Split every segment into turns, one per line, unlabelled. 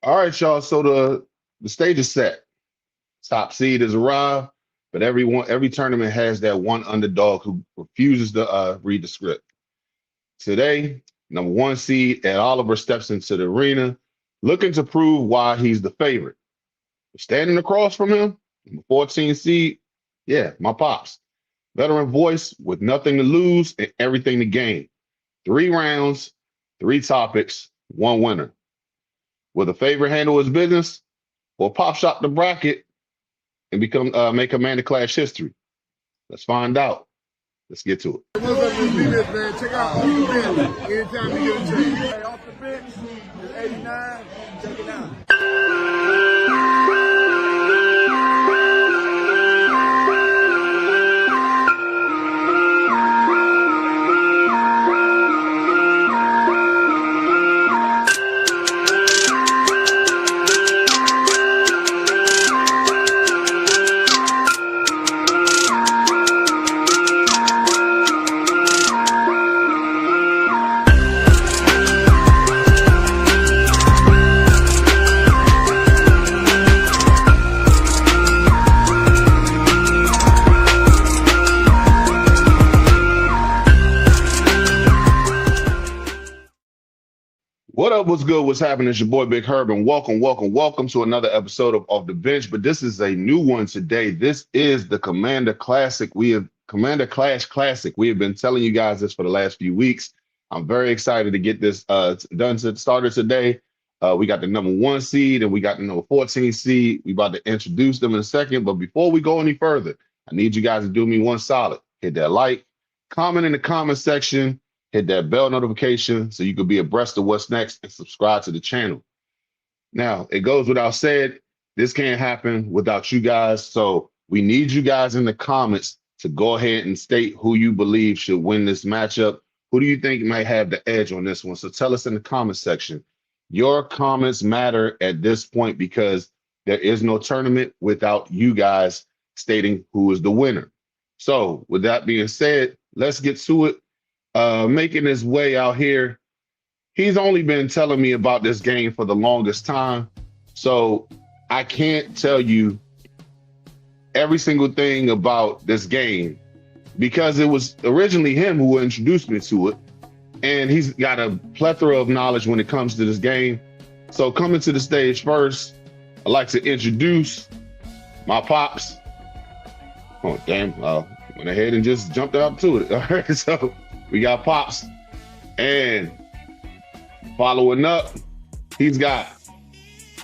All right, y'all. So the stage is set. Top seed has arrived, but every tournament has that one underdog who refuses to read the script. Today, number one seed Ed Oliver steps into the arena, looking to prove why he's the favorite. Standing across from him, number 14 seed, yeah, my pops. Veteran voice with nothing to lose and everything to gain. 3 rounds, 3 topics, one winner. Will the favorite handle his business or pop shop the bracket and become make Commander Clash history? Let's find out. Let's get to it.
What's up, man? Check out all the bench anytime you get a chance. Hey, off the bench, it's 89. Check it out.
What up? What's good? What's happening? It's your boy Big Herb, and welcome to another episode of Off the Bench. But this is a new one today. This is the Commander Classic. Commander Clash Classic. We have been telling you guys this for the last few weeks. I'm very excited to get this started today. We got the number one seed and we got the number 14 seed. We about to introduce them in a second. But before we go any further, I need you guys to do me one solid. Hit that like, comment in the comment section. Hit that bell notification so you can be abreast of what's next and subscribe to the channel. Now, it goes without said, this can't happen without you guys. So we need you guys in the comments to go ahead and state who you believe should win this matchup. Who do you think might have the edge on this one? So tell us in the comment section. Your comments matter at this point because there is no tournament without you guys stating who is the winner. So with that being said, let's get to it. Making his way out here. He's only been telling me about this game for the longest time. So I can't tell you every single thing about this game because it was originally him who introduced me to it. And he's got a plethora of knowledge when it comes to this game. So coming to the stage first, I'd like to introduce my pops. Oh, damn. Went ahead and just jumped out to it. All right, so we got Pops, and following up, he's got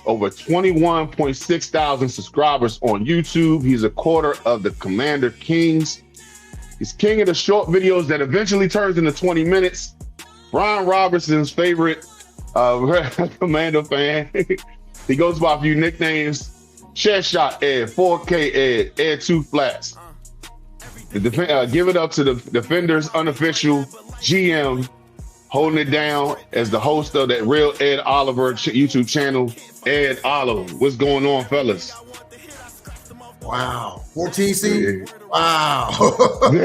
over 21.6 thousand subscribers on YouTube. He's a quarter of the Commander Kings. He's king of the short videos that eventually turns into 20 minutes. Brian Robertson's favorite Commander fan. He goes by a few nicknames. Shed Shot Ed, 4K Ed, Ed 2 Flats. Give it up to the Defenders unofficial GM, holding it down as the host of that real Ed Oliver YouTube channel. Ed Oliver, what's going on, fellas?
Wow, 14 seed. Wow. Could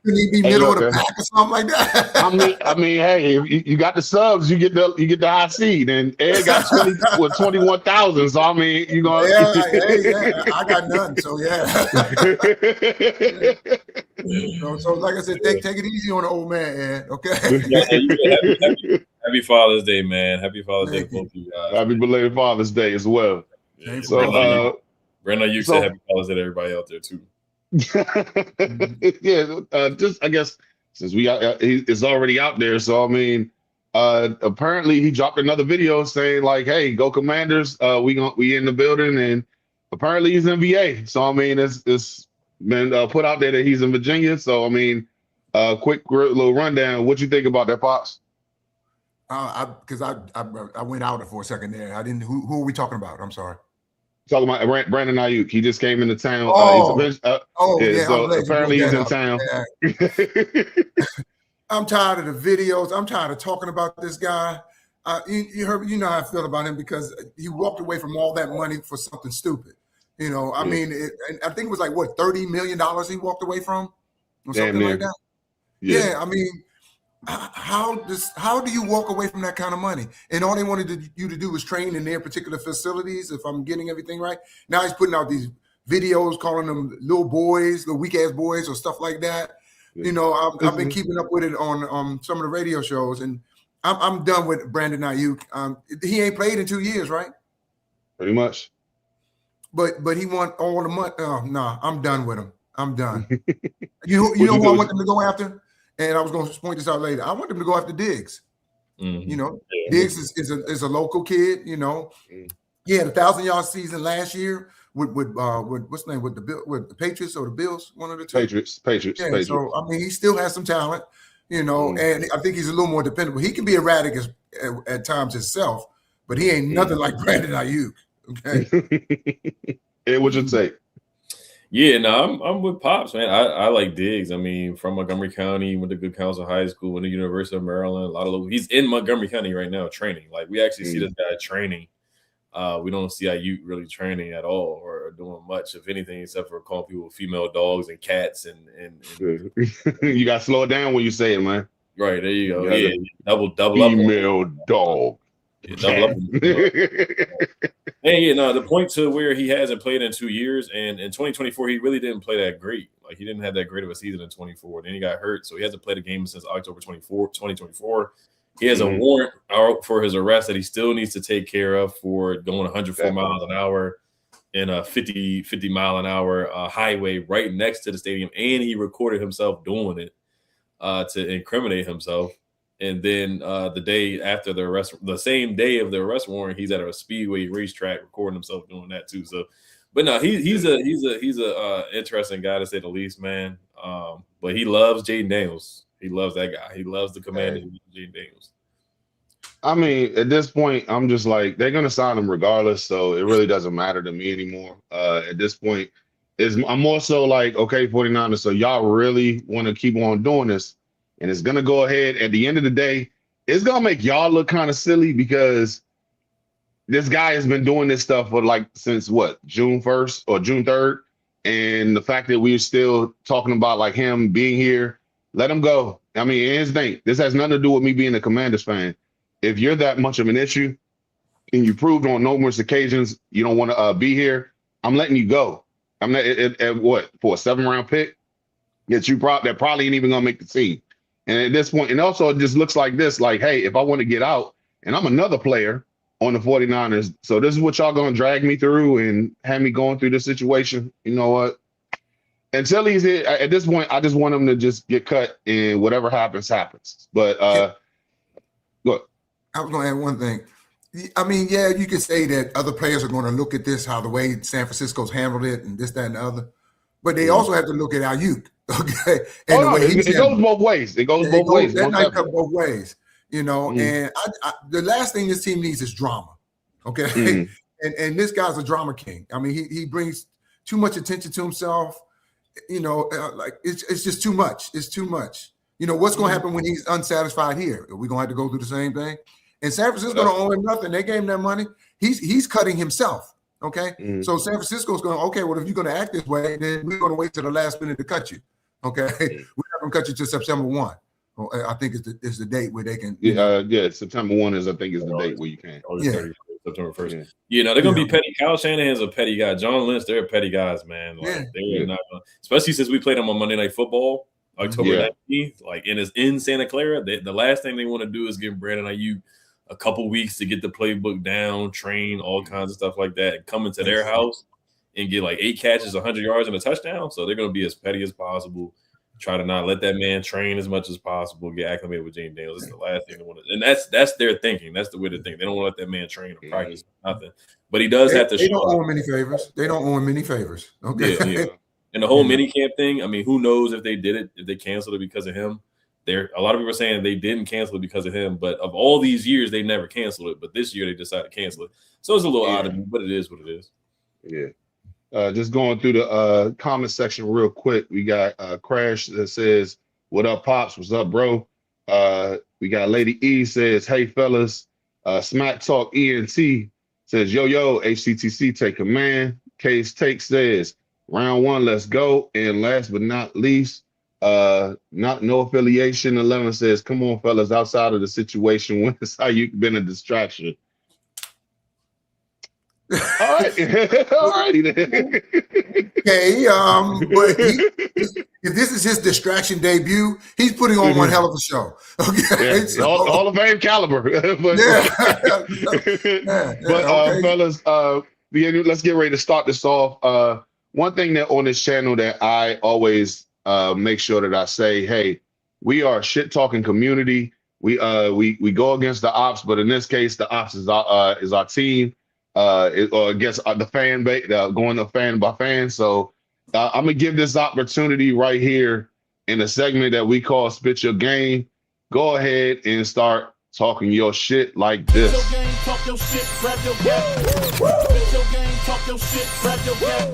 he be middle of the pack or something like that?
I mean, hey, if you got the subs, you get the high seed, and Ed got 21,000. So I mean, you gonna
I got none. So yeah. So like I said, take it easy on the old man, Ed. Okay.
Happy Father's Day, man. Happy Father's Day, both of you guys.
Happy belated Father's Day as well.
Yeah, so Brandon, you said happy Father's Day to everybody out there too.
Yeah, just I guess since we got it's already out there, so I mean, apparently he dropped another video saying like, "Hey, go Commanders! We in the building," and apparently he's in VA. So I mean, it's been put out there that he's in Virginia. So I mean, quick little rundown. What you think about that, Pops?
Because I went out for a second there. I didn't. Who are we talking about? I'm sorry.
Talking about Brandon Ayuk. He just came into town.
Yeah.
So apparently he's in town.
Yeah. I'm tired of the videos. I'm tired of talking about this guy. You know how I feel about him because he walked away from all that money for something stupid. You know, I mean, I think it was like what $30 million he walked away from, or something like that. Yeah, I mean, How do you walk away from that kind of money? And all they wanted you to do was train in their particular facilities, if I'm getting everything right. Now he's putting out these videos calling them little boys, little weak ass boys or stuff like that. You know, I've been keeping up with it on some of the radio shows, and I'm done with Brandon Ayuk. He ain't played in 2 years, right?
Pretty much.
But he won all the money. Oh, no, I'm done with him. I'm done. you know who I want them to go after? And I was going to point this out later. I want them to go after Diggs.
Mm-hmm.
You know, Diggs is a local kid. You know, he had a 1,000-yard season last year with what's the name with the Patriots or the Bills, one of the two.
Patriots.
Yeah,
Patriots.
so I mean, he still has some talent. You know, and I think he's a little more dependable. He can be erratic at times himself, but he ain't nothing like Brandon Ayuk. Okay.
Hey, what's your take?
Yeah, no, I'm with Pops, man. I like Diggs. I mean, from Montgomery County, went to Good Counsel High School, went to University of Maryland. He's in Montgomery County right now training. Like we actually see this guy training. We don't see Ayuk really training at all or doing much, if anything, except for calling people female dogs and cats and
you got to slow it down when you say it, man.
Right, there you go. Yeah, double
female
up.
dog.
Yeah, double up. Hey, the point to where he hasn't played in 2 years, and in 2024 he really didn't play that great. Like he didn't have that great of a season in 24. Then he got hurt, so he hasn't played a game since October 2024. He has a warrant out for his arrest that he still needs to take care of for going 104 miles an hour in a 50 mile an hour highway right next to the stadium, and he recorded himself doing it to incriminate himself. And then the day after the arrest, the same day of the arrest warrant, he's at a speedway racetrack recording himself doing that too. So, but no, he's a interesting guy to say the least, man. But he loves Jaden Daniels. He loves that guy. He loves the commander, Jaden Daniels.
I mean, at this point, I'm just like, they're gonna sign him regardless, so it really doesn't matter to me anymore. At this point, I'm more so like, okay, 49ers, so y'all really want to keep on doing this. And it's going to go ahead. At the end of the day, it's going to make y'all look kind of silly because this guy has been doing this stuff for since what, June 1st or June 3rd. And the fact that we're still talking about like him being here, let him go. I mean, here's the thing. This has nothing to do with me being a Commanders fan. If you're that much of an issue and you proved on numerous occasions you don't want to be here, I'm letting you go. I'm not at what, for a 7th-round pick that probably ain't even going to make the team. And at this point, and also it just looks like this, like, hey, if I want to get out and I'm another player on the 49ers, so this is what y'all going to drag me through and have me going through this situation. You know what? Until he's here, at this point, I just want him to just get cut and whatever happens, happens. But look.
I was going to add one thing. I mean, yeah, you could say that other players are going to look at this, how the way San Francisco's handled it and this, that, and the other. But they also have to look at Ayuk. Okay. And the way
it goes both ways. It goes both ways.
That night cut both ways, you know. And the last thing this team needs is drama. Okay. And this guy's a drama king. I mean, he brings too much attention to himself. You know, like it's just too much. It's too much. You know, what's going to happen when he's unsatisfied here? Are we going to have to go through the same thing? And San Francisco don't owe him nothing. They gave him that money. He's cutting himself. Okay. So San Francisco's going, okay, well, if you're going to act this way, then we're going to wait till the last minute to cut you. Okay. We're not going to cut you till September 1. I think it's the date where they can.
September 1 is the date where you can.
September 1st. You know, they're going to be petty. Kyle Shanahan's a petty guy. John Lynch, they're petty guys, man. Like, they're not gonna, especially since we played them on Monday Night Football, October 19th, like in Santa Clara. The last thing they want to do is give Brandon Ayuk a couple weeks to get the playbook down, train, all kinds of stuff like that, and come into their house and get like 8 catches, 100 yards, and a touchdown. So they're going to be as petty as possible. Try to not let that man train as much as possible. Get acclimated with Jaden Daniels. That's the last thing they want to. And that's their thinking. That's the way to think. They don't want to let that man train or practice nothing. But he does have to.
They don't owe him any favors. They don't owe him any favors. Okay.
Yeah. And the whole mini camp thing. I mean, who knows if they did it? If they canceled it because of him? A lot of people are saying they didn't cancel it because of him. But of all these years, they never canceled it. But this year they decided to cancel it. So it's a little odd to me, but it is what it is.
Yeah. Just going through the comment section real quick. We got Crash that says, "What up, Pops? What's up, bro?" We got Lady E says, "Hey, fellas." Smack Talk ENT says, "Yo, HTtC, take command." Case Take says, "Round 1, let's go." And last but not least, Not no affiliation. 11 says, "Come on, fellas, outside of the situation, when is how you been a distraction?" All right, all righty then.
Okay, but if this is his distraction debut, he's putting on one hell of a show. Okay,
Yeah,
so,
Hall of Fame caliber. But,
okay.
fellas, let's get ready to start this off. One thing that on this channel that I always make sure that I say, hey, we are a shit talking community. We go against the ops, but in this case, the ops is our team. Or against the fan base, going to fan by fan. So I'm gonna give this opportunity right here in a segment that we call "Spit Your Game." Go ahead and start talking your shit like this.
Talk your shit, grab your gap. Spit your game, talk your shit, grab your gap.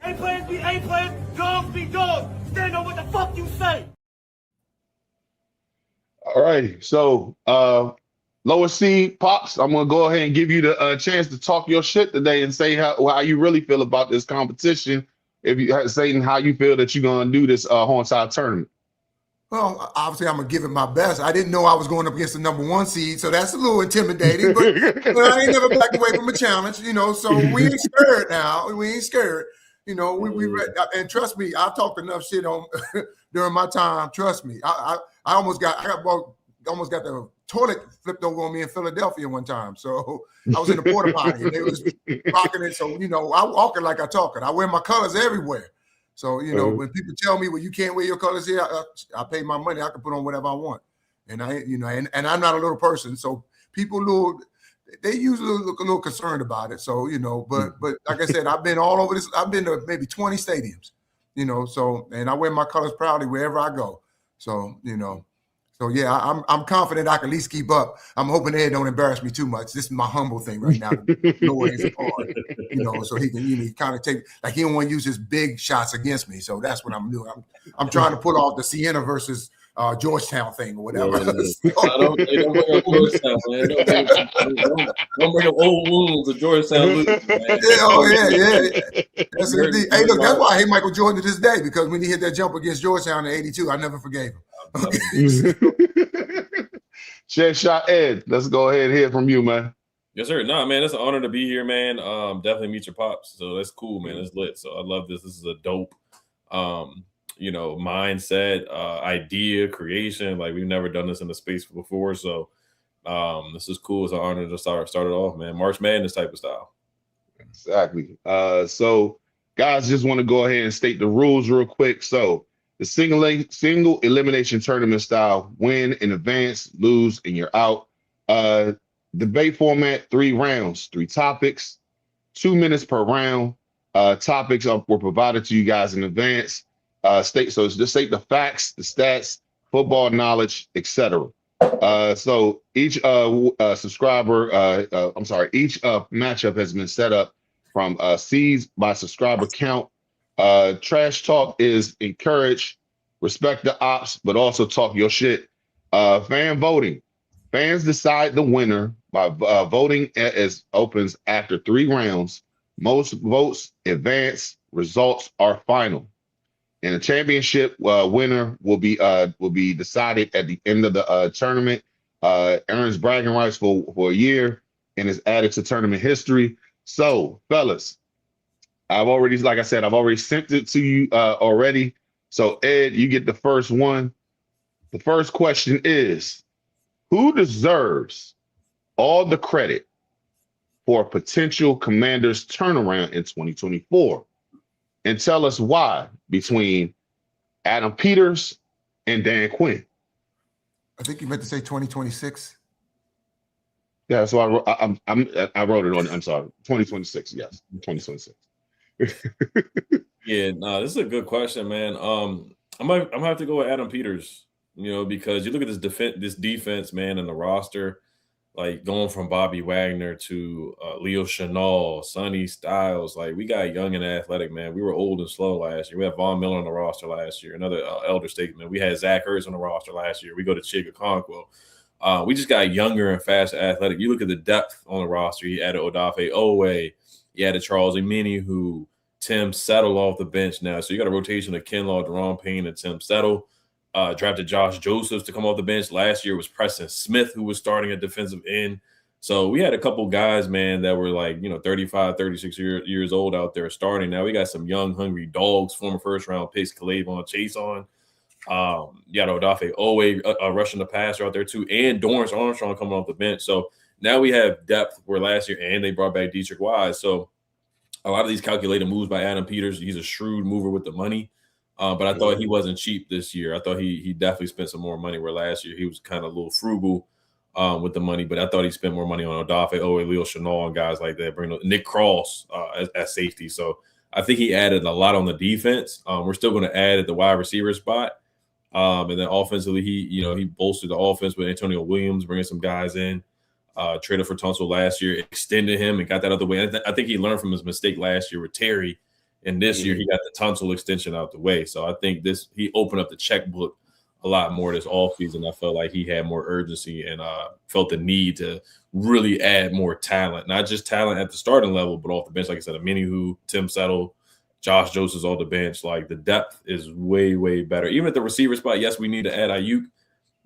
A players be A players, dogs be dogs. Stand on what the fuck you say.
All right, so lower seed Pops, I'm gonna go ahead and give you the chance to talk your shit today and say how you really feel about this competition. If you saying how you feel that you're gonna do this Hornside tournament.
Well, obviously, I'm gonna give it my best. I didn't know I was going up against the number 1 seed, so that's a little intimidating. But I ain't never backed away from a challenge, So we ain't scared now. We ain't scared, and trust me, I've talked enough shit on during my time. Trust me, I almost got the toilet flipped over on me in Philadelphia one time. So I was in the porta potty and they was rocking it. So, I walk it like I talk it. I wear my colors everywhere. So, when people tell me, well, you can't wear your colors here, I pay my money. I can put on whatever I want. And and I'm not a little person. So people they usually look a little concerned about it. So, but like I said, I've been all over this. I've been to maybe 20 stadiums, so, and I wear my colors proudly wherever I go. So, So yeah, I'm confident I can at least keep up. I'm hoping Ed don't embarrass me too much. This is my humble thing right now. Lowering his hard, so he can kind of take, like, he don't want to use his big shots against me. So that's what I'm doing. I'm trying to pull off the Siena versus Georgetown thing or whatever.
Don't bring up Georgetown, man. Don't bring up old wounds to Georgetown lose, man.
Yeah. That's hey, look, that's why I hate Michael Jordan to this day, because when he hit that jump against Georgetown in '82, I never forgave him.
Chair shot Ed, let's go ahead and hear from you, man.
Yes, sir. No, man, it's an honor to be here, man. Definitely meet your pops. So that's cool, man. It's lit. So I love this. This is a dope, mindset, idea, creation. Like, we've never done this in the space before. So this is cool. It's an honor to start it off, man. March Madness type of style.
Exactly. So guys, just want to go ahead and state the rules real quick. So the single elimination tournament style: win in advance, lose, and you're out. Debate format: 3 rounds, 3 topics, 2 minutes per round. Topics were provided to you guys in advance. So just state the facts, the stats, football knowledge, etc. So each matchup has been set up from seeds by subscriber count. Trash talk is encouraged. Respect the ops, but also talk your shit. Fan voting. Fans decide the winner by voting as opens after 3 rounds. Most votes advance. Results are final. And the championship winner will be decided at the end of the tournament. Earns bragging rights for a year and is added to tournament history. So, fellas, I've already sent it to you already. So, Ed, you get the first one. The first question is, who deserves all the credit for a potential Commanders turnaround in 2024? And tell us why, between Adam Peters and Dan Quinn.
I think you meant to say 2026.
Yeah, so I wrote it on. I'm sorry, 2026. Yes, 2026.
Yeah, no, this is a good question, man. I'm gonna have to go with Adam Peters. Because you look at this defense, man, and the roster, like going from Bobby Wagner to Leo Chenal, Sonny Styles. Like, we got young and athletic, man. We were old and slow last year. We had Von Miller on the roster last year, another elder statesman. We had Zach Ertz on the roster last year. We go to Chig Okonkwo. We just got younger and faster athletic. You look at the depth on the roster. You added Odafe Owe. You added Charles Omenihu, Tim Settle off the bench now. So you got a rotation of Kinlaw, Deron Payne, and Tim Settle. Drafted Josh Josephs to come off the bench. Last year was Preston Smith, who was starting at defensive end. So we had a couple guys, man, that were like, 35, 36 years old out there starting. Now we got some young, hungry dogs, former first-round picks, K'Lavon Chason. You got Odafe Owe rushing the passer out there too, and Dorrance Armstrong coming off the bench. So now we have depth where last year, and they brought back Dietrich Wise. So a lot of these calculated moves by Adam Peters. He's a shrewd mover with the money. But I thought he wasn't cheap this year. I thought he definitely spent some more money, where last year he was kind of a little frugal with the money. But I thought he spent more money on Odafe Owe, Leo Chenal, and guys like that. Bring Nick Cross as safety. So I think he added a lot on the defense. We're still going to add at the wide receiver spot. And then offensively, he bolstered the offense with Antonio Williams, bringing some guys in. Traded for Tunsil last year, extended him and got that out of the way. I think he learned from his mistake last year with Terry. And this year he got the Tunsil extension out the way. So I think he opened up the checkbook a lot more this offseason. I felt like he had more urgency and felt the need to really add more talent, not just talent at the starting level, but off the bench. Like I said, Aminihu, Tim Settle, Josh Joseph's off the bench. Like the depth is way, way better. Even at the receiver spot, yes, we need to add Ayuk,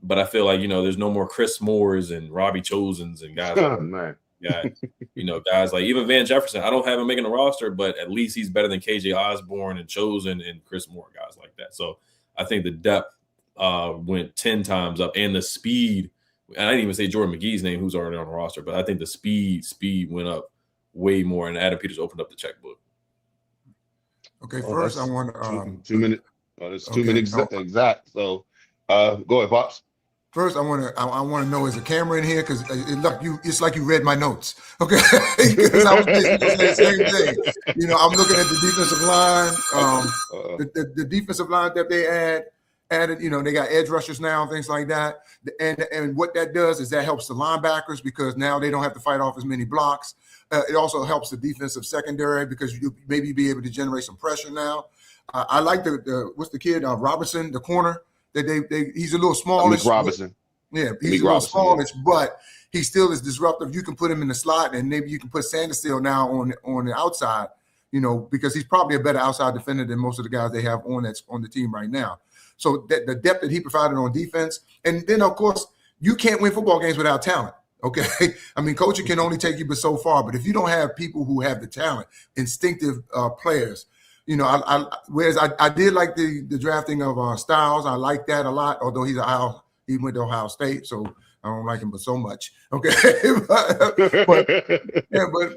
but I feel like, there's no more Chris Moores and Robbie Chosens and guys.
Oh, man.
Yeah, guys like even Van Jefferson. I don't have him making the roster, but at least he's better than KJ Osborne and Chosen and Chris Moore, guys like that. So I think the depth went 10 times up, and the speed. And I didn't even say Jordan McGee's name, who's already on the roster, but I think the speed went up way more, and Adam Peters opened up the checkbook.
Okay, first I want to
2 minutes. It's 2 minutes exact. So go ahead, Pops.
First, I want to know, is a camera in here? Because it's like you read my notes, okay? Because I was basically saying the same thing. I'm looking at the defensive line, the defensive line that they added. They got edge rushers now and things like that. And what that does is that helps the linebackers, because now they don't have to fight off as many blocks. It also helps the defensive secondary, because you maybe be able to generate some pressure now. I like what's the kid Robertson, the corner. He's a little smallish.
Robinson.
Yeah, he's a little smallish, but he still is disruptive. You can put him in the slot, and maybe you can put Sanderstill now on the outside, because he's probably a better outside defender than most of the guys they have on the team right now. So the depth that he provided on defense, and then of course you can't win football games without talent. Okay, I mean, coaching can only take you but so far. But if you don't have people who have the talent, instinctive players. Whereas I did like the drafting of Styles. I like that a lot, although he went to Ohio State, so I don't like him but so much. Okay,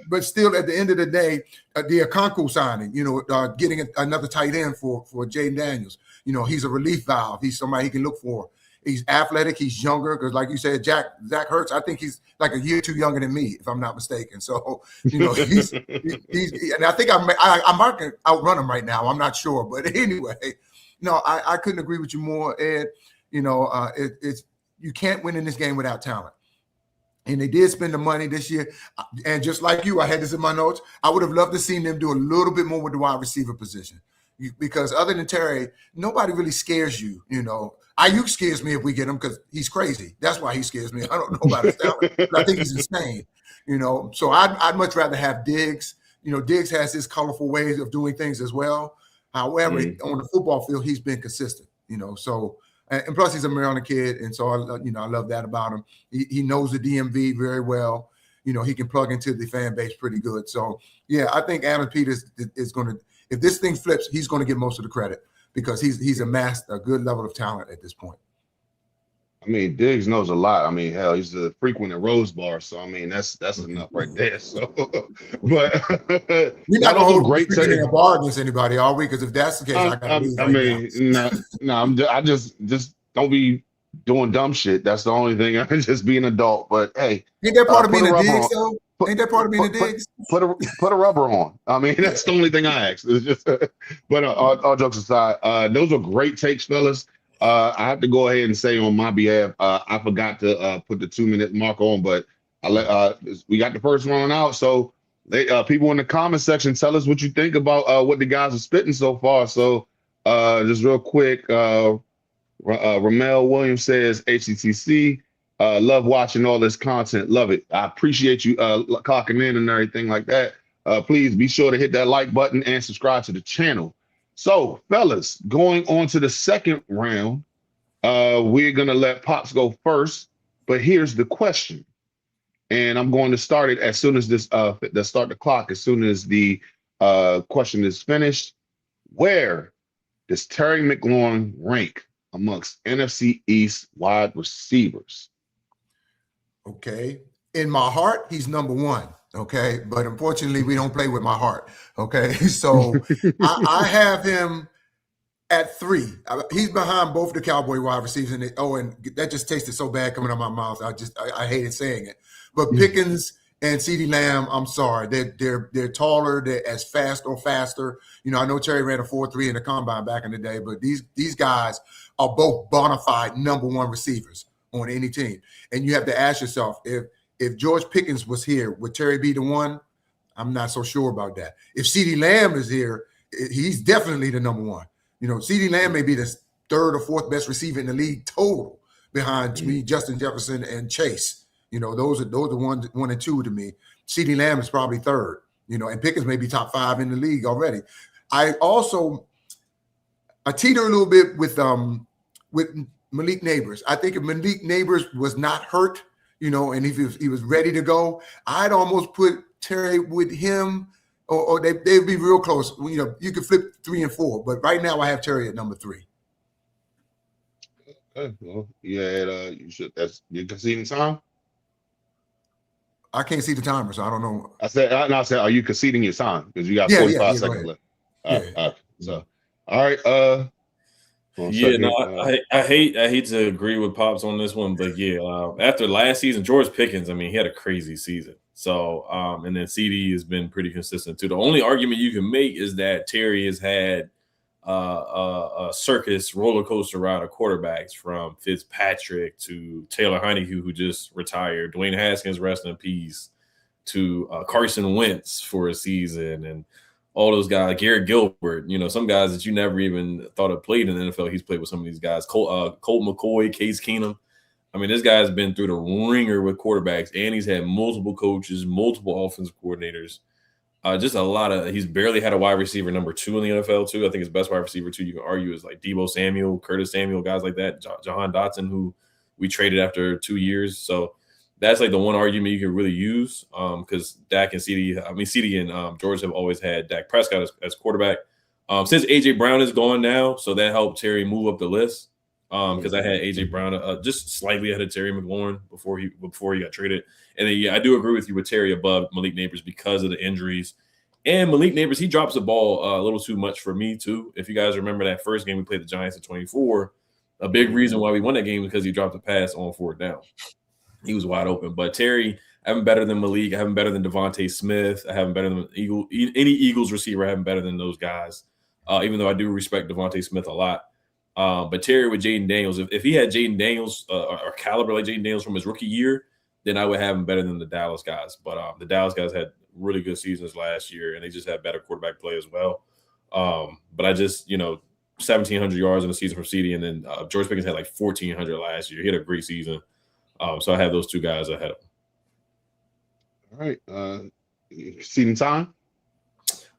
but still, at the end of the day, the Okonkwo signing, getting another tight end for Jaden Daniels. He's a relief valve. He's somebody he can look for. He's athletic. He's younger, because, like you said, Zach Ertz, I think he's like a year too younger than me, if I'm not mistaken. So, he's and I think I might outrun him right now. I'm not sure, but anyway, no, I couldn't agree with you more, Ed. It's you can't win in this game without talent. And they did spend the money this year. And just like you, I had this in my notes. I would have loved to see them do a little bit more with the wide receiver position, because other than Terry, nobody really scares you. Ayuk scares me if we get him, because he's crazy. That's why he scares me. I don't know about his talent, but I think he's insane. So I'd much rather have Diggs. Diggs has his colorful ways of doing things as well. However, on the football field, he's been consistent. So, and plus he's a Maryland kid, and so I love that about him. He knows the DMV very well. He can plug into the fan base pretty good. So yeah, I think Adam Peters is going to, if this thing flips, he's going to get most of the credit, because he's amassed a good level of talent at this point.
I mean, Diggs knows a lot. I mean, hell, he's a frequent at Rose Bar, so I mean that's enough right there. So, but
we're not gonna hold great a bar against anybody, are we? Because if that's the case,
I just don't be doing dumb shit. That's the only thing. I can just be an adult. But hey,
ain't that part of being a Diggs though? Ain't that part of being a Diggs?
Put a rubber on. I mean, that's the only thing I ask. It's just, but all jokes aside, those are great takes, fellas. I have to go ahead and say on my behalf, I forgot to put the 2 minute mark on, but we got the first one out. So people in the comment section, tell us what you think about what the guys are spitting so far. So just real quick, Ramel Williams says, HTtC, love watching all this content. Love it. I appreciate you clocking in and everything like that. please be sure to hit that like button and subscribe to the channel. So, fellas, going on to the second round, we're going to let Pops go first. But here's the question. And I'm going to start it as soon as start the clock, as soon as the question is finished. Where does Terry McLaurin rank amongst NFC East wide receivers?
Okay. In my heart, he's number one. Okay. But unfortunately, we don't play with my heart. Okay. So I have him at 3. He's behind both the Cowboy wide receivers. And that just tasted so bad coming out of my mouth. I hated saying it. But Pickens and CeeDee Lamb, I'm sorry, they're taller, they're as fast or faster. You know, I know Terry ran a 4.3 in the combine back in the day, but these guys are both bona fide number one receivers on any team. And you have to ask yourself, if George Pickens was here, would Terry be the one? I'm not so sure about that. If CeeDee Lamb is here, he's definitely the number one. You know, CeeDee Lamb may be the 3rd or 4th best receiver in the league total behind me, Justin Jefferson and Chase. You know, those are 1 and 2 to me. CeeDee Lamb is probably 3rd, you know, and Pickens may be top 5 in the league already. I teeter a little bit with Malik Neighbors. I think if Malik Neighbors was not hurt, you know, and if he was ready to go, I'd almost put Terry with him, or they'd be real close. You know, you could flip 3 and 4, but right now I have Terry at number 3.
Okay, well, that's your conceding time.
I can't see the timer, so I don't know.
I said, are you conceding your time? Because you got 45 seconds left. All right.
I hate to agree with Pops on this one, but after last season, George Pickens, I mean, he had a crazy season. So, and then CD has been pretty consistent too. The only argument you can make is that Terry has had a circus roller coaster ride of quarterbacks, from Fitzpatrick to Taylor Heineke, who just retired, Dwayne Haskins, rest in peace, to Carson Wentz for a season, and all those guys, Garrett Gilbert, you know, some guys that you never even thought had played in the NFL. He's played with some of these guys, Colt McCoy, Case Keenum. I mean, this guy's been through the ringer with quarterbacks, and he's had multiple coaches, multiple offensive coordinators. Just a lot of – he's barely had a wide receiver number 2 in the NFL, too. I think his best wide receiver, too, you can argue, is like Deebo Samuel, Curtis Samuel, guys like that, Jahan Dotson, who we traded after 2 years. So that's like the one argument you can really use, because Dak and CD and George have always had Dak Prescott as quarterback. Since A.J. Brown is gone now, so that helped Terry move up the list, because I had A.J. Brown just slightly ahead of Terry McLaurin before he got traded. And then, I do agree with you with Terry above Malik Neighbors because of the injuries. And Malik Neighbors, he drops the ball a little too much for me, too. If you guys remember that first game we played the Giants at 24, a big reason why we won that game was because he dropped a pass on 4th down. He was wide open. But Terry, I have him better than Malik. I have him better than Devontae Smith. I have him better than any Eagles receiver. I have him better than those guys, even though I do respect Devontae Smith a lot. But Terry with Jaden Daniels, if he had Jaden Daniels or caliber like Jaden Daniels from his rookie year, then I would have him better than the Dallas guys. But the Dallas guys had really good seasons last year, and they just had better quarterback play as well. But I just, 1,700 yards in the season from CD, and then George Pickens had like 1,400 last year. He had a great season. So I have those 2 guys ahead of him.
All right. Seating time?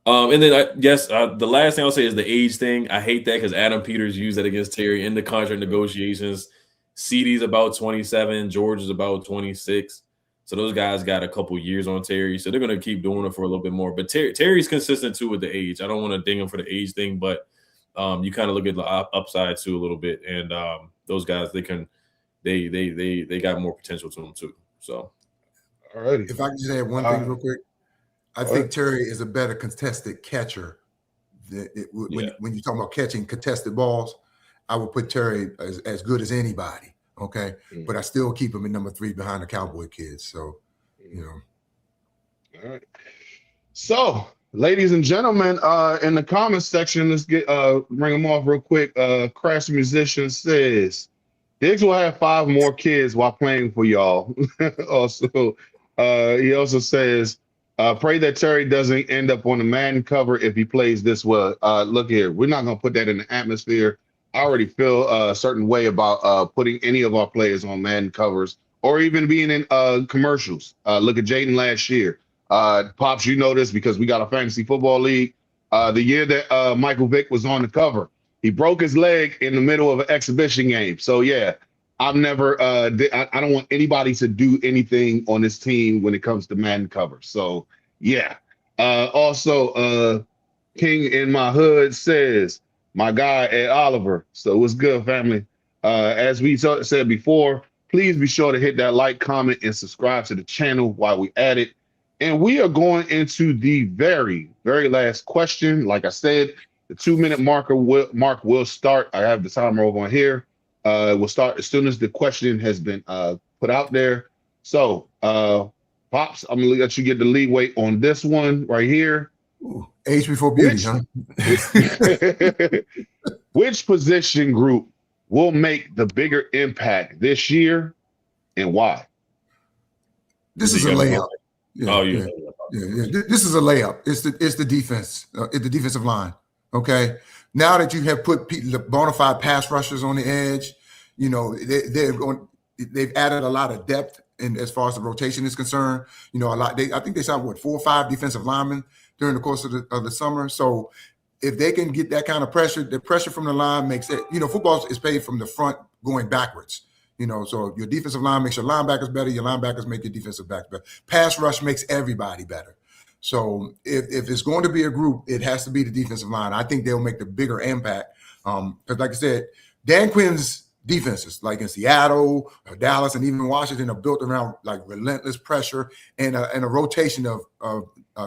And then I guess the last thing I'll say is the age thing. I hate that because Adam Peters used that against Terry in the contract negotiations. CD's about 27. George is about 26. So those guys got a couple years on Terry. So they're going to keep doing it for a little bit more. But Terry's consistent, too, with the age. I don't want to ding him for the age thing, but you kind of look at the upside, too, a little bit. And those guys, they got more potential to them, too. So,
all right.
If I can just add one thing real quick. I think Terry is a better contested catcher. When you talk about catching contested balls, I would put Terry as good as anybody. Okay. But I still keep him in number 3 behind the Cowboy kids. So,
All right. So, ladies and gentlemen, in the comments section, let's bring them off real quick. Crash Musician says, Diggs will have 5 more kids while playing for y'all. Also, he also says, pray that Terry doesn't end up on the Madden cover if he plays this well. Look here, we're not going to put that in the atmosphere. I already feel a certain way about putting any of our players on Madden covers or even being in commercials. Look at Jaden last year. Pops, you know this because we got a fantasy football league. The year that Michael Vick was on the cover, he broke his leg in the middle of an exhibition game. So yeah, I've never. I don't want anybody to do anything on this team when it comes to Madden covers. So yeah. Also, King in my hood says my guy Ed Oliver. So what's good, family? As we said before, please be sure to hit that like, comment, and subscribe to the channel while we at it. And we are going into the very, very last question. Like I said, the 2-minute mark will start. I have the timer over on here. We'll start as soon as the question has been put out there. So, Pops, I'm going to let you get the leeway on this one right here.
Ooh, age before beauty, huh?
Which position group will make the bigger impact this year and why?
This is a layup.
Yeah.
This is a layup. It's the defense. It's the defensive line. Okay. Now that you have put the bona fide pass rushers on the edge, you know they've added a lot of depth in as far as the rotation is concerned. You know, a lot. I think they signed 4 or 5 defensive linemen during the course of the summer. So if they can get that kind of pressure, the pressure from the line makes it. You know, football is paid from the front going backwards. You know, so your defensive line makes your linebackers better. Your linebackers make your defensive backs better. Pass rush makes everybody better. So if it's going to be a group, it has to be the defensive line. I think they'll make the bigger impact. Because like I said, Dan Quinn's defenses, like in Seattle, or Dallas, and even Washington, are built around like relentless pressure and a rotation of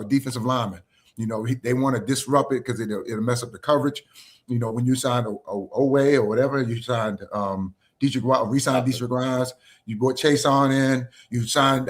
defensive linemen. You know, they want to disrupt it because it'll mess up the coverage. You know, when you signed Owe or whatever, you signed re-signed Dietrich Grimes. You brought Chase on in. You signed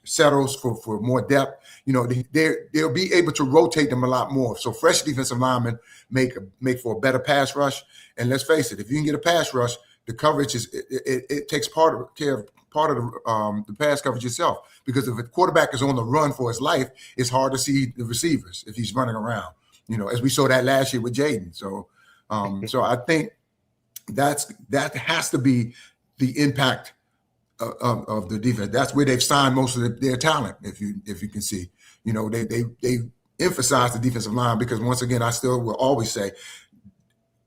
Settles for more depth. You know, they'll be able to rotate them a lot more. So fresh defensive linemen make for a better pass rush. And let's face it, if you can get a pass rush, the coverage it takes part of the pass coverage itself. Because if a quarterback is on the run for his life, it's hard to see the receivers if he's running around. You know, as we saw that last year with Jaden. So I think that has to be the impact of the defense. That's where they've signed most of their talent. If you can see, you know, they emphasize the defensive line because once again, I still will always say,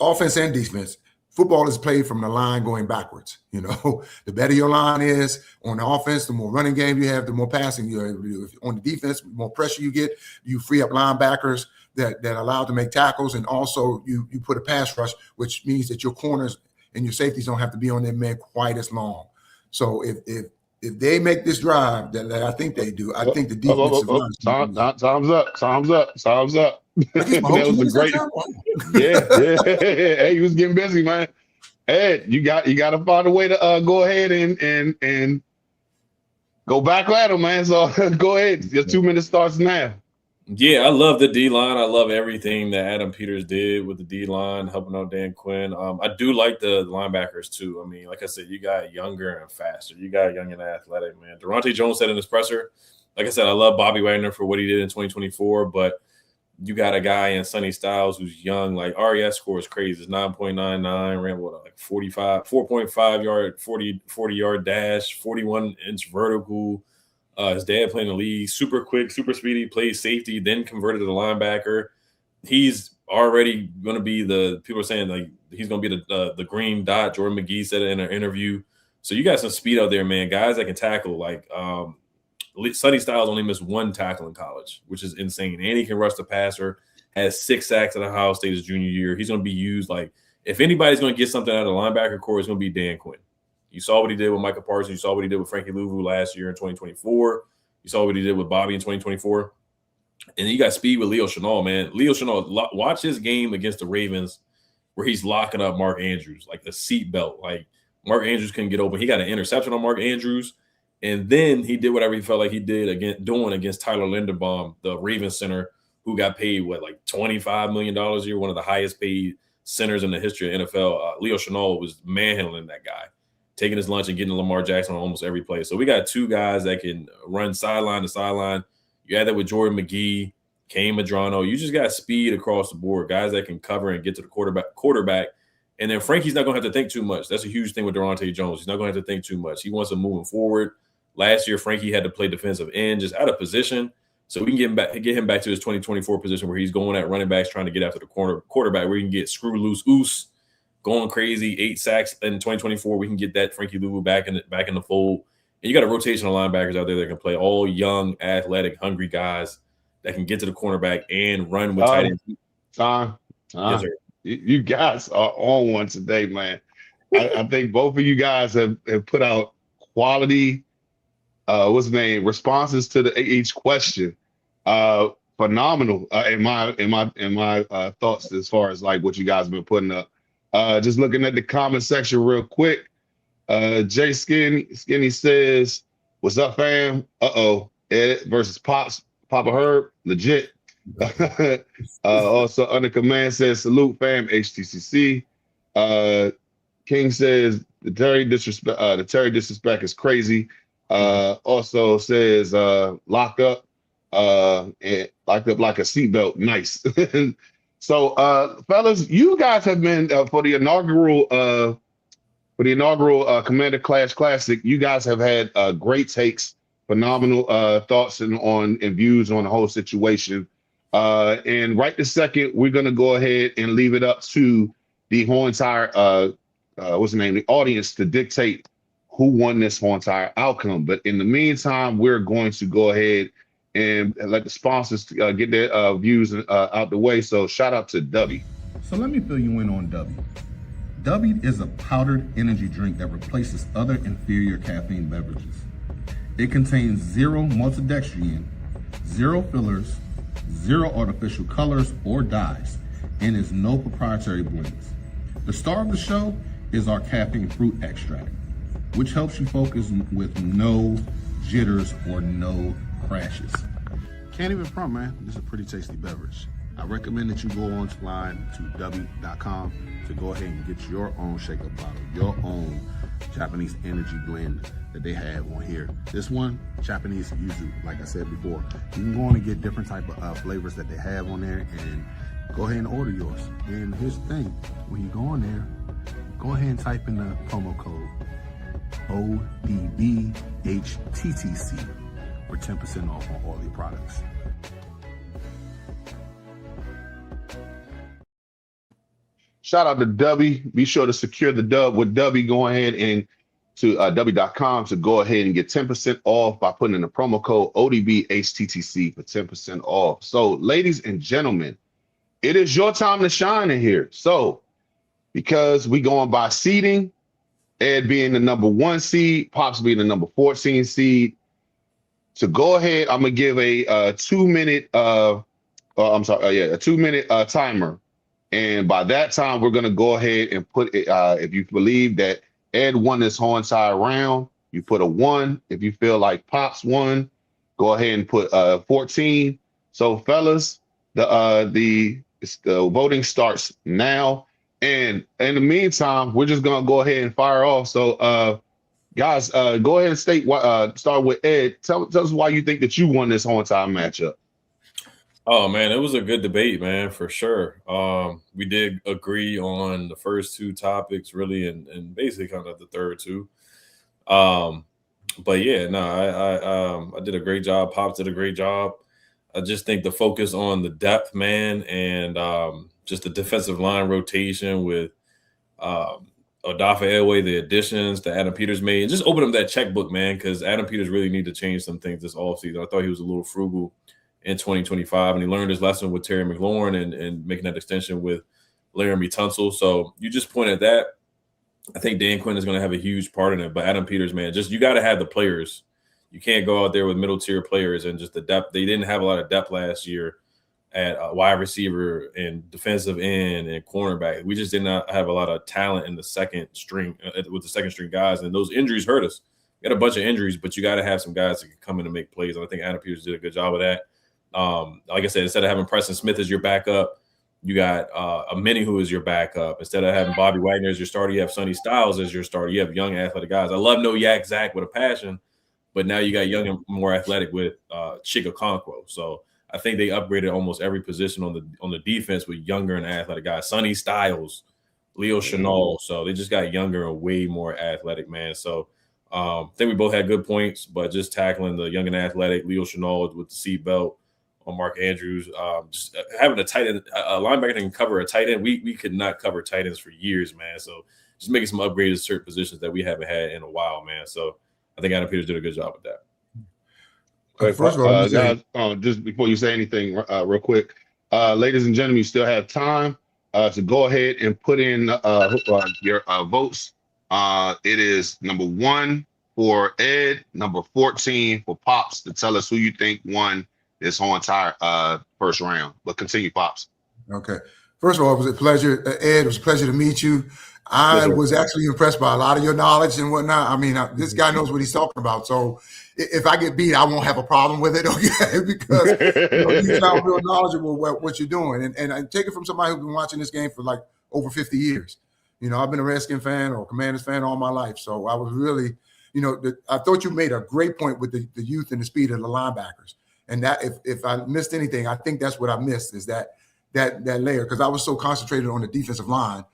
offense and defense, football is played from the line going backwards. You know, the better your line is on the offense, the more running game you have, the more passing you're able to do. On the defense, the more pressure you get, you free up linebackers that allow to make tackles, and also you put a pass rush, which means that your corners and your safeties don't have to be on their man quite as long. So if they make this drive that I think they do, I think the defensive line.
Time's up. That was a great. Yeah. Hey, he was getting busy, man. Ed, you got to find a way to go ahead and go back at him, man. So go ahead. Your 2 minutes starts now.
Yeah, I love the D-line. I love everything that Adam Peters did with the D-line, helping out Dan Quinn. I do like the linebackers, too. I mean, like I said, you got younger and faster. You got young and athletic, man. Durante Jones said in his presser, like I said, I love Bobby Wagner for what he did in 2024, but you got a guy in Sonny Styles who's young. Like, RES score is crazy. It's 9.99, ran what, like 4.5 yard, 40-yard dash, 41-inch vertical. His dad played in the league, super quick, super speedy, plays safety, then converted to the linebacker. He's already going to be people are saying like he's going to be the green dot. Jordan McGee said it in an interview. So you got some speed out there, man. Guys that can tackle. Like Sonny Styles only missed 1 tackle in college, which is insane. And he can rush the passer. Has 6 sacks at Ohio State his junior year. He's going to be used like if anybody's going to get something out of the linebacker core, it's going to be Dan Quinn. You saw what he did with Micah Parsons. You saw what he did with Frankie Louvu last year in 2024. You saw what he did with Bobby in 2024. And then you got speed with Leo Chenal, man. Leo Chenal, watch his game against the Ravens where he's locking up Mark Andrews, like the seatbelt. Like Mark Andrews couldn't get open. He got an interception on Mark Andrews. And then he did whatever he felt like he did against Tyler Linderbaum, the Ravens center, who got paid, like $25 million a year, one of the highest paid centers in the history of NFL. Leo Chenal was manhandling that guy, taking his lunch and getting Lamar Jackson on almost every play. So we got 2 guys that can run sideline to sideline. You add that with Jordan McGee, Kane Madrano. You just got speed across the board, guys that can cover and get to the quarterback. And then Frankie's not going to have to think too much. That's a huge thing with Durante Jones. He's not going to have to think too much. He wants to move him forward. Last year, Frankie had to play defensive end, just out of position. So we can get him back to his 2024 position where he's going at running backs, trying to get after the quarterback, where he can get screw loose oos, going crazy, 8 sacks in 2024. We can get that Frankie Louvu back in the fold. And you got a rotation of linebackers out there that can play, all young, athletic, hungry guys that can get to the cornerback and run with tight ends. Yes, sir.
You guys are on one today, man. I think both of you guys have put out quality responses to each question. Phenomenal in my thoughts as far as like what you guys have been putting up. Just looking at the comment section real quick. Jay Skinny says, "What's up, fam? Ed versus Papa Herb, legit." Also under command says, "Salute, fam, HTCC." King says the Terry disrespect is crazy. Also says locked up and locked up like a seatbelt. Nice. So fellas, you guys have been for the inaugural Commander Clash Classic, you guys have had great takes, phenomenal thoughts and views on the whole situation. And right this second, we're gonna go ahead and leave it up to the whole entire the audience to dictate who won this whole entire outcome. But in the meantime, we're going to go ahead and let the sponsors get their views out the way. So shout out to Dubby.
So let me fill you in on Dubby. Dubby is a powdered energy drink that replaces other inferior caffeine beverages. It contains 0 maltodextrin, 0 fillers, 0 artificial colors or dyes, and is no proprietary blends. The star of the show is our caffeine fruit extract, which helps you focus with no jitters or no crashes. Can't even front, man. This is a pretty tasty beverage. I recommend that you go online to w.com to go ahead and get your own shaker bottle, your own Japanese energy blend that they have on here. This one, Japanese yuzu, like I said before. You can go on and get different type of flavors that they have on there and go ahead and order yours. And here's the thing, when you go on there, go ahead and type in the promo code ODBHTTC for 10% off on all your products.
Shout out to Dubby. Be sure to secure the dub with Dubby. Go ahead and to w.com to go ahead and get 10% off by putting in the promo code ODBHTTC for 10% off. So, ladies and gentlemen, it is your time to shine in here. So, because we going by seeding, Ed being the number 1 seed, Pops being the number 14 seed, to go ahead, I'm gonna give a 2-minute a 2-minute timer. And by that time, we're going to go ahead and put it, if you believe that Ed won this whole entire round, you put a 1. If you feel like Pops won, go ahead and put 14. So, fellas, the voting starts now. And in the meantime, we're just going to go ahead and fire off. So, guys, go ahead and start with Ed. Tell us why you think that you won this whole entire matchup.
Oh, man, it was a good debate, man, for sure. We did agree on the first 2 topics, really, and basically kind of the third 2. But, yeah, no, I did a great job. Pops did a great job. I just think the focus on the depth, man, and just the defensive line rotation with Odafe Elway, the additions that Adam Peters made, and just open up that checkbook, man, because Adam Peters really need to change some things this offseason. I thought he was a little frugal in 2025, and he learned his lesson with Terry McLaurin and making that extension with Laramie Tunsil. So you just pointed that. I think Dan Quinn is going to have a huge part in it. But Adam Peters, man, just you got to have the players. You can't go out there with middle-tier players and just the depth. They didn't have a lot of depth last year at wide receiver and defensive end and cornerback. We just did not have a lot of talent in the second string with the second-string guys, and those injuries hurt us. We got a bunch of injuries, but you got to have some guys that can come in and make plays, and I think Adam Peters did a good job of that. Like I said, instead of having Preston Smith as your backup, you got a Minnie who is your backup. Instead of having Bobby Wagner as your starter, you have Sonny Styles as your starter. You have young athletic guys. I love No Yak Zach with a passion, but now you got young and more athletic with Chika Okonkwo. So I think they upgraded almost every position on the defense with younger and athletic guys. Sonny Styles, Leo Chenal. So they just got younger and way more athletic, man. So I think we both had good points, but just tackling the young and athletic Leo Chenal with the seat belt on Mark Andrews, just having a tight end, a linebacker that can cover a tight end. We could not cover tight ends for years, man. So just making some upgrades to certain positions that we haven't had in a while, man. So I think Adam Peters did a good job with that.
First of all,
guys, just before you say anything, real quick, ladies and gentlemen, you still have time to go ahead and put in your votes. It is number 1 for Ed, number 14 for Pops, to tell us who you think won this whole entire first round. But continue, Pops.
Okay. First of all, it was a pleasure. Ed, it was a pleasure to meet you. I was actually impressed by a lot of your knowledge and whatnot. I mean, this guy knows what he's talking about. So if I get beat, I won't have a problem with it, okay? Because you sound real knowledgeable about what you're doing. And I take it from somebody who's been watching this game for like over 50 years. I've been a Redskin fan or Commanders fan all my life. So I was really, I thought you made a great point with the youth and the speed of the linebackers. And that if I missed anything, I think that's what I missed is that layer, because I was so concentrated on the defensive line,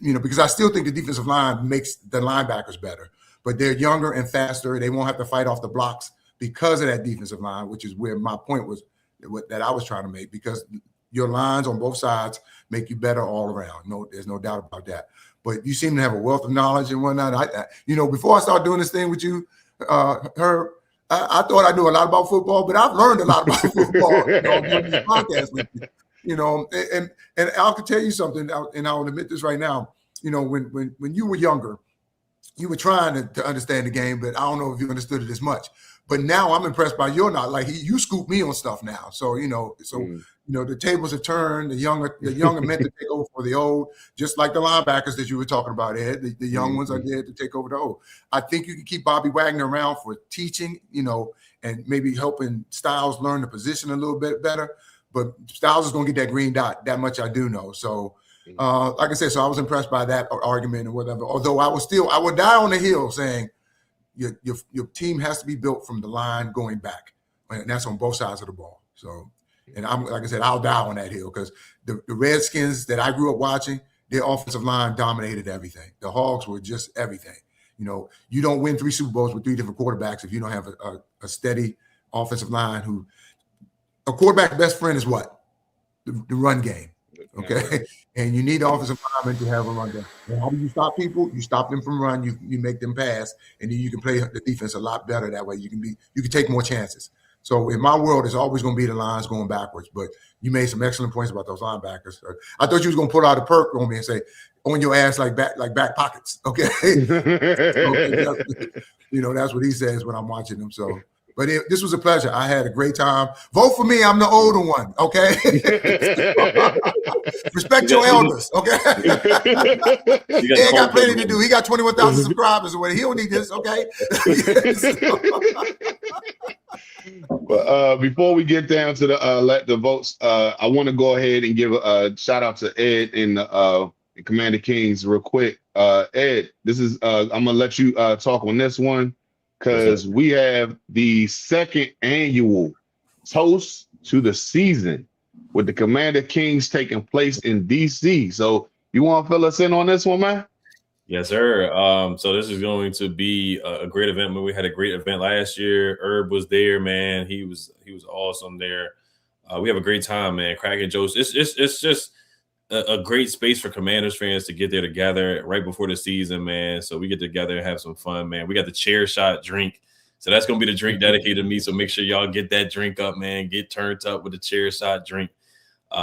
because I still think the defensive line makes the linebackers better, but they're younger and faster. They won't have to fight off the blocks because of that defensive line, which is where my point was that I was trying to make, because your lines on both sides make you better all around. No, there's no doubt about that. But you seem to have a wealth of knowledge and whatnot. Before I started doing this thing with you, Herb, I thought I knew a lot about football, but I've learned a lot about football doing this podcast with you. And I can tell you something, and I'll admit this right now. When you were younger, you were trying to understand the game, but I don't know if you understood it as much. But now I'm impressed by your knowledge. Like you scoop me on stuff now. So the tables have turned. The younger meant to take over for the old, just like the linebackers that you were talking about, Ed. The young ones are there to take over the old. I think you can keep Bobby Wagner around for teaching, and maybe helping Styles learn the position a little bit better. But Styles is going to get that green dot. That much I do know. So, like I said, so I was impressed by that argument and whatever. Although I would die on the hill saying your team has to be built from the line going back, and that's on both sides of the ball. So, and I'm like I said, I'll die on that hill because the Redskins that I grew up watching, their offensive line dominated everything. The Hogs were just everything. You don't win 3 Super Bowls with 3 different quarterbacks if you don't have a steady offensive line who. A quarterback's best friend is what? The run game, okay? And you need the offensive lineman to have a run game. And how do you stop people? You stop them from run. You make them pass, and then you can play the defense a lot better that way. You can take more chances. So in my world, it's always going to be the lines going backwards. But you made some excellent points about those linebackers. I thought you was going to pull out a perk on me and say, "On your ass like back pockets," okay? So, that's what he says when I'm watching him. So. But this was a pleasure. I had a great time. Vote for me. I'm the older one, okay? Respect your elders, okay? He ain't got plenty to do. He got 21,000 subscribers away. He don't need this, okay?
But before we get down to the votes, I want to go ahead and give a shout out to Ed and Commander Kings real quick. Ed, this is I'm gonna let you talk on this one. Because we have the second annual Toast to the Season with the Commander Kings taking place in DC. So you want to fill us in on this one, man?
Yes, sir. So this is going to be a great event. We had a great event last year. Herb was there, man. He was awesome there. We have a great time, man. Cracking jokes. It's just a great space for Commanders fans to get there together right before the season, man. So we get together and have some fun, man. We got the chair shot drink. So that's going to be the drink dedicated to me. So make sure y'all get that drink up, man. Get turned up with the chair shot drink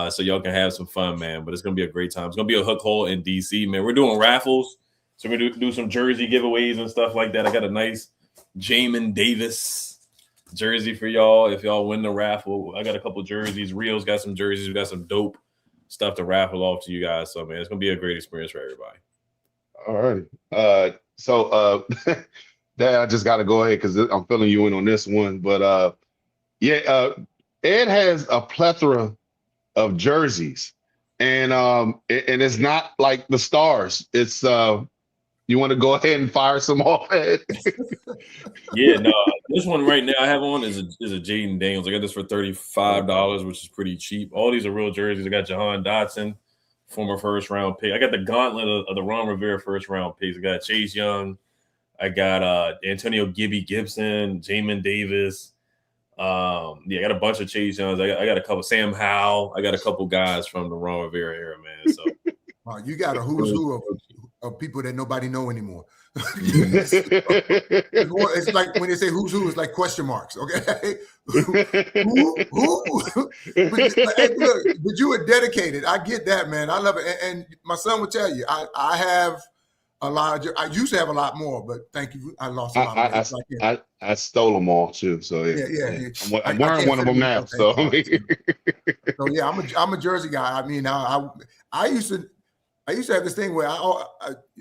so y'all can have some fun, man. But it's going to be a great time. It's going to be a hook hole in D.C., man. We're doing raffles. So we're going to do some jersey giveaways and stuff like that. I got a nice Jamin Davis jersey for y'all if y'all win the raffle. I got a couple jerseys. Rio's got some jerseys. We got some dope stuff to raffle off to you guys. So, man, it's going to be a great experience for everybody.
All right. So, Dad, I just got to go ahead because I'm filling you in on this one. But, Ed has a plethora of jerseys. And it's not like the stars. It's you want to go ahead and fire some off, Ed?
Yeah, no. This one right now I have on is a Jaden Daniels. I got this for $35, which is pretty cheap. All these are real jerseys. I got Jahan Dotson, former first-round pick. I got the gauntlet of the Ron Rivera first-round picks. I got Chase Young, I got Antonio Gibson, Jamin Davis. I got a bunch of Chase Youngs. I got a couple Sam Howell. I got a couple guys from the Ron Rivera era, man. So
wow, you got a who's who of people that nobody know anymore. It's like when they say who's who, it's like question marks. Okay, who? But you were dedicated. I get that, man. I love it. And my son would tell you, I have a lot. I used to have a lot more, but thank you. I lost a lot of it.
I stole them all too. So
yeah.
I'm wearing one of them now. So
so yeah, I'm a Jersey guy. I mean, I used to have this thing where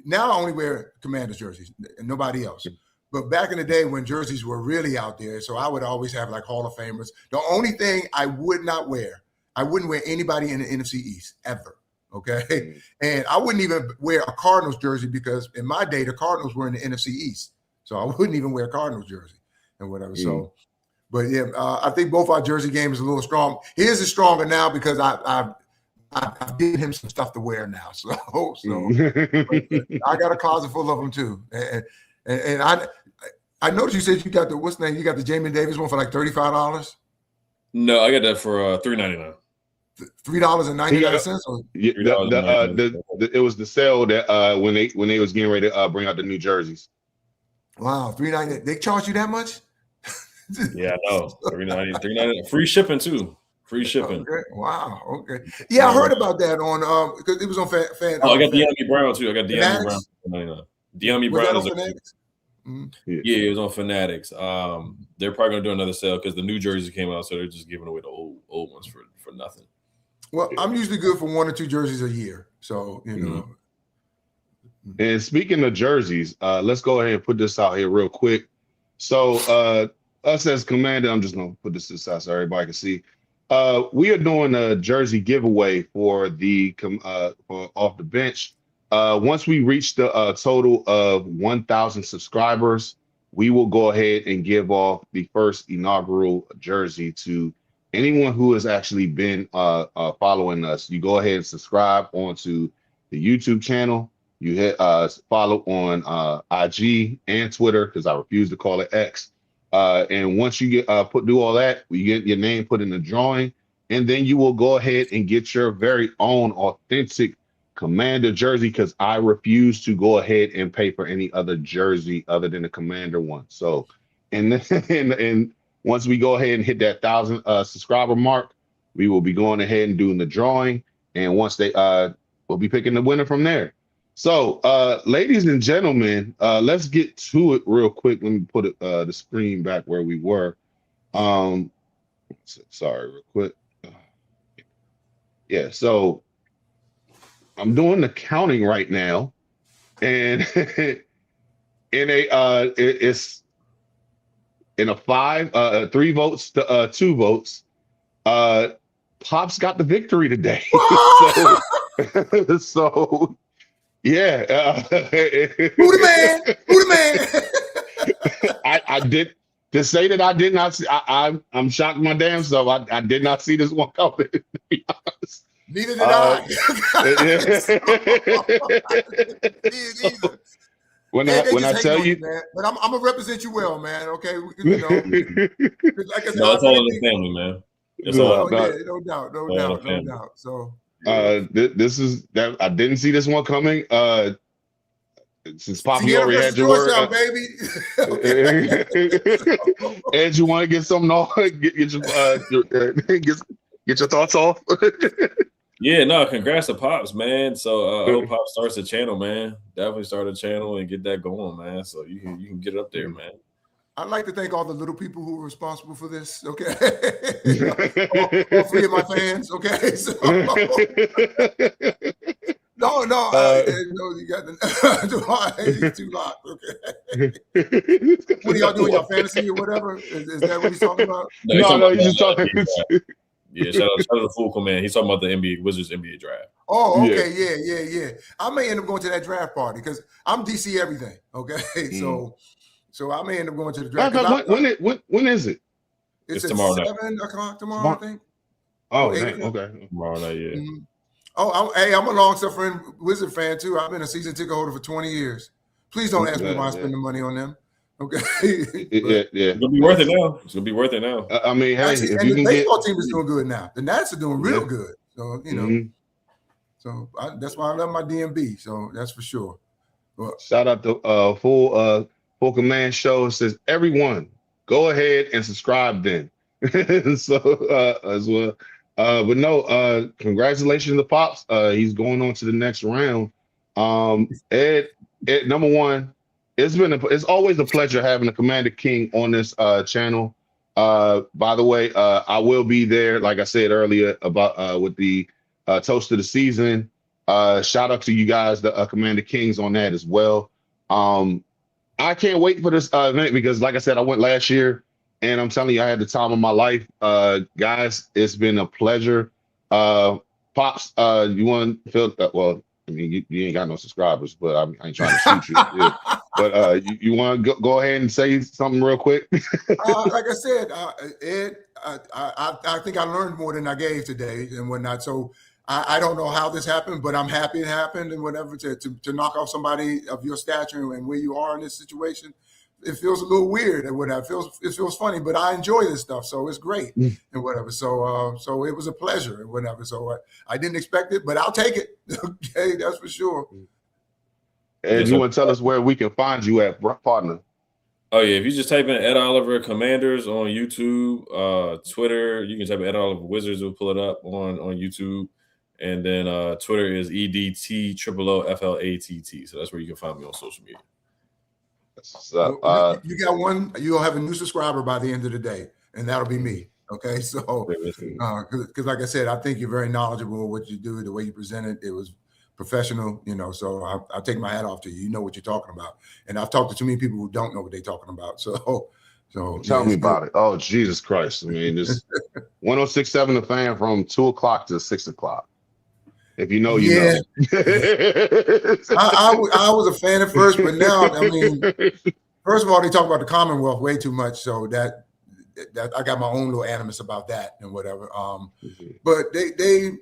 now I only wear Commanders jerseys and nobody else. But back in the day when jerseys were really out there, so I would always have like Hall of Famers. The only thing I wouldn't wear anybody in the NFC East ever. Okay. And I wouldn't even wear a Cardinals jersey because in my day, the Cardinals were in the NFC East. So I wouldn't even wear a Cardinals jersey and whatever. So, but yeah, I think both our jersey games is a little strong. His is stronger now because I've given him some stuff to wear now. So I got a closet full of them too. And I noticed you said you got the, what's the name? You got the Jamin Davis one for like $35?
No, I got that for $3.99.
$3.99.
It was the sale that when they was getting ready to bring out the new jerseys.
Wow, $3.99. They charge you that much?
Yeah, I know. $3.99. Free shipping too. Free shipping.
Okay. Wow. Okay. Yeah, I heard about that on because it was on fan.
I got De'Ami Brown too. I got De'Ami Brown for $99. De'Ami Brown is
Fanatics?
Yeah, it was on Fanatics. They're probably gonna do another sale because the new jerseys came out, so they're just giving away the old ones for nothing.
Well, I'm usually good for 1 or 2 jerseys a year, so you know.
And speaking of jerseys, let's go ahead and put this out here real quick. So us as Commander, I'm just gonna put this aside so everybody can see. We are doing a jersey giveaway for the for Off the Bench. Once we reach the total of 1,000 subscribers, we will go ahead and give off the first inaugural jersey to anyone who has actually been following us. You go ahead and subscribe onto the YouTube channel. You hit follow on IG and Twitter, because I refuse to call it X. And once you get do all that, you get your name put in the drawing, and then you will go ahead and get your very own authentic Commander jersey, because I refuse to go ahead and pay for any other jersey other than the Commander one. So, and once we go ahead and hit that 1,000 subscriber mark, we will be going ahead and doing the drawing, and once they we'll be picking the winner from there. So, ladies and gentlemen, let's get to it real quick. Let me put the screen back where we were. Sorry, real quick. Yeah, so I'm doing the counting right now, and it's in a 3 votes to 2 votes. Pops got the victory today. so yeah.
Who the man?
I did to say that I did not see. I'm shocked my damn self. I did not see this one coming. To be honest.
Neither did I.
When I tell you,
man. But I'm gonna represent you well, man. Okay, you know. Like I said,
no, it's all in the family, man. It's all
no doubt. So
this is that I didn't see this one coming. Since Poppy already had your word,
baby.
Ed, you want to get something off? Get your thoughts off.
Yeah, no, congrats to Pops, man. So I hope Pops starts a channel, man. Definitely start a channel and get that going, man. So you can get it up there, man.
I'd like to thank all the little people who were responsible for this. Okay, all 3 of my fans. Okay, so no, you got the too locked. Okay, what are y'all doing? Y'all fantasy or whatever? Is that what he's talking about?
No, he's just talking.
Yeah, shout out to the Fool Command. He's talking about the Wizards NBA draft.
Oh, okay, yeah. I may end up going to that draft party because I'm DC everything. Okay, so I may end up going to the draft.
When is it?
It's
tomorrow
at
night.
7 o'clock tomorrow, I think.
Oh, okay.
Tomorrow night, yeah.
Oh, I'm a long-suffering Wizard fan too. I've been a season ticket holder for 20 years. Please don't ask me why I spend the money on them. Okay.
Yeah.
It's gonna be worth it now. It's gonna be worth it now.
I mean, hey,
actually,
if
and
you
the
can
baseball
get
team is doing good now. The Nats are doing real good. So so that's why I love my DMB. So that's for sure. But,
shout out to Full Command Show. It says everyone go ahead and subscribe then. So as well. But no, congratulations to Pops. He's going on to the next round. Ed, number one, it's always a pleasure having a Commander King on this channel. By the way, I will be there, like I said earlier, about with the toast of the season. Shout out to you guys, the Commander Kings, on that as well. I can't wait for this event because, like I said, I went last year, and I'm telling you, I had the time of my life. Guys, it's been a pleasure. Pops, you want to feel well? I mean, you ain't got no subscribers, but I ain't trying to shoot you. Yeah. But you want to go ahead and say something real quick?
like I said, Ed, I think I learned more than I gave today and whatnot. So I don't know how this happened, but I'm happy it happened and whatever. To knock off somebody of your stature and where you are in this situation, it feels a little weird and whatever. It feels funny, but I enjoy this stuff, so it's great and whatever. So so it was a pleasure and whatever. So I didn't expect it, but I'll take it. Okay, that's for sure.
And you want to tell us where we can find you at, partner?
Oh yeah, if you just type in Ed Oliver Commanders on YouTube, Twitter, you can type in Ed Oliver Wizards, will pull it up on YouTube. And then Twitter is EDTOOOFLATT. So that's where you can find me on social media.
You got one. You'll have a new subscriber by the end of the day, and that'll be me. Okay, so because like I said, I think you're very knowledgeable what you do, the way you present it. It was professional, So I take my hat off to you. You know what you're talking about, and I've talked to too many people who don't know what they're talking about. So
tell me about it. Oh, Jesus Christ! I mean, this 106.7 The Fan from 2 o'clock to 6 o'clock. If you know, you know.
I was a fan at first, but now, I mean, first of all, they talk about the Commonwealth way too much, so that I got my own little animus about that and whatever. But they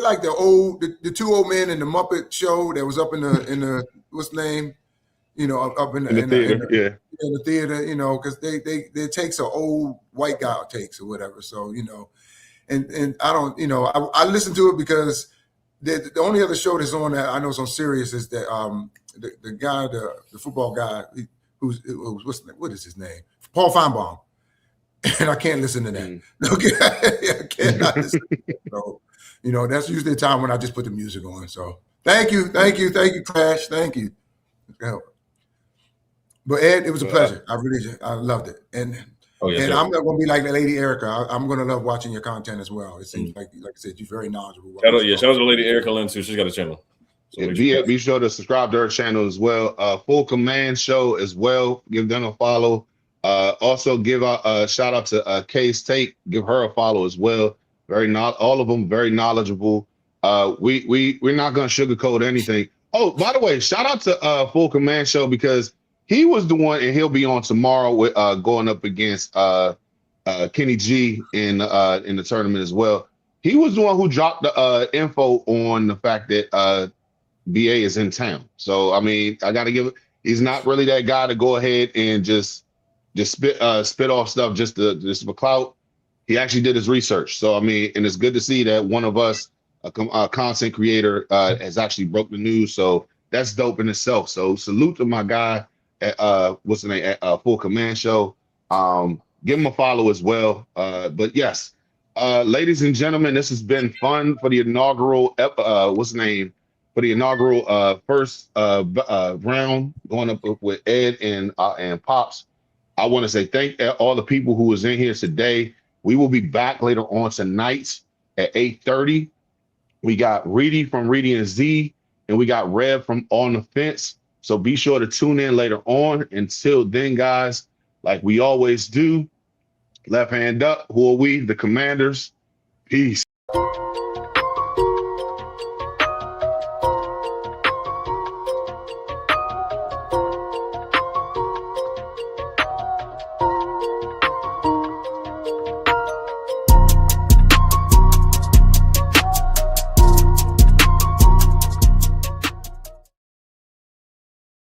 like the two old men in the Muppet show that was up in the what's the name, up in the theater, in the theater, because they takes an old white guy takes or whatever. So and I don't, I listen to it because. The only other show that's on that I know is on Sirius is that the guy, the football guy, who's what is his name? Paul Feinbaum, and I can't listen to that. Okay, I cannot listen to that. So that's usually the time when I just put the music on. So thank you, Crash, thank you. But Ed, it was a pleasure. I loved it, and I'm not going to be like Lady Erica. I'm going to love watching your content as well. It seems like I said, you're very knowledgeable.
Shout out to Lady Erica Lynn too. She's got a channel. So
be sure to subscribe to her channel as well. Full Command Show as well. Give them a follow. Also give a shout out to Kay's Take. Give her a follow as well. All of them very knowledgeable. We're not going to sugarcoat anything. Oh, by the way, shout out to Full Command Show because he was the one, and he'll be on tomorrow with going up against Kenny G in the tournament as well. He was the one who dropped the info on the fact that BA is in town. So I mean, I got to give it. He's not really that guy to go ahead and just spit off stuff just for clout. He actually did his research. So I mean, and it's good to see that one of us, a content creator, has actually broke the news. So that's dope in itself. So salute to my guy. What's the name? Full Command Show. Give him a follow as well. But yes, ladies and gentlemen, this has been fun for the inaugural. What's the name? For the inaugural first round, going up with Ed and Pops. I want to say thank all the people who was in here today. We will be back later on tonight at 8:30. We got Reedy from Reedy and Z, and we got Rev from On the Fence. So be sure to tune in later on. Until then, guys, like we always do, left hand up. Who are we? The Commanders. Peace.